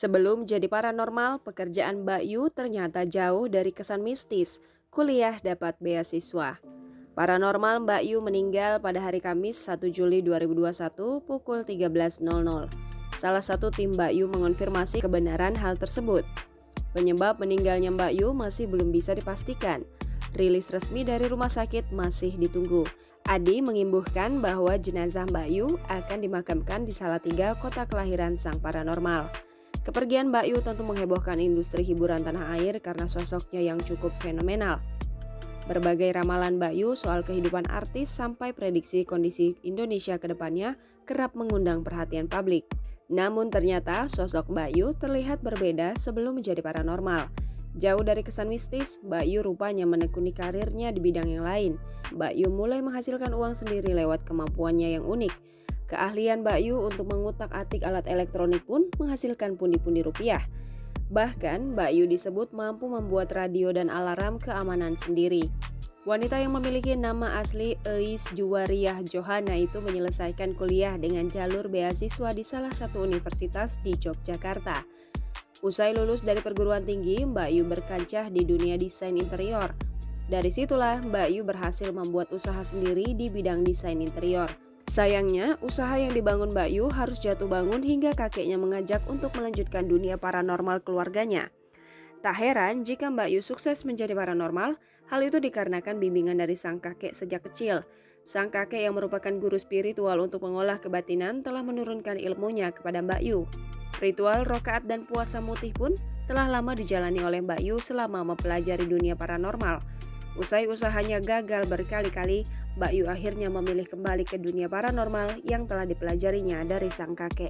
Sebelum jadi paranormal, pekerjaan Mbak Yu ternyata jauh dari kesan mistis. Kuliah dapat beasiswa. Paranormal Mbak Yu meninggal pada hari Kamis 1 Juli 2021 pukul 13.00. Salah satu tim Mbak Yu mengonfirmasi kebenaran hal tersebut. Penyebab meninggalnya Mbak Yu masih belum bisa dipastikan. Rilis resmi dari rumah sakit masih ditunggu. Adi mengimbuhkan bahwa jenazah Mbak Yu akan dimakamkan di Salatiga, kota kelahiran sang paranormal. Kepergian Mbak Yu tentu menghebohkan industri hiburan tanah air karena sosoknya yang cukup fenomenal. Berbagai ramalan Mbak Yu soal kehidupan artis sampai prediksi kondisi Indonesia ke depannya kerap mengundang perhatian publik. Namun ternyata sosok Mbak Yu terlihat berbeda sebelum menjadi paranormal. Jauh dari kesan mistis, Mbak Yu rupanya menekuni karirnya di bidang yang lain. Mbak Yu mulai menghasilkan uang sendiri lewat kemampuannya yang unik. Keahlian Mbak Yu untuk mengutak-atik alat elektronik pun menghasilkan pundi-pundi rupiah. Bahkan Mbak Yu disebut mampu membuat radio dan alarm keamanan sendiri. Wanita yang memiliki nama asli Eis Juwariah Johana itu menyelesaikan kuliah dengan jalur beasiswa di salah satu universitas di Yogyakarta. Usai lulus dari perguruan tinggi, Mbak Yu berkancah di dunia desain interior. Dari situlah Mbak Yu berhasil membuat usaha sendiri di bidang desain interior. Sayangnya, usaha yang dibangun Mbak Yu harus jatuh bangun hingga kakeknya mengajak untuk melanjutkan dunia paranormal keluarganya. Tak heran jika Mbak Yu sukses menjadi paranormal, hal itu dikarenakan bimbingan dari sang kakek sejak kecil. Sang kakek yang merupakan guru spiritual untuk mengolah kebatinan telah menurunkan ilmunya kepada Mbak Yu. Ritual rokaat dan puasa mutih pun telah lama dijalani oleh Mbak Yu selama mempelajari dunia paranormal. Usai usahanya gagal berkali-kali, Mbak Yu akhirnya memilih kembali ke dunia paranormal yang telah dipelajarinya dari sang kakek.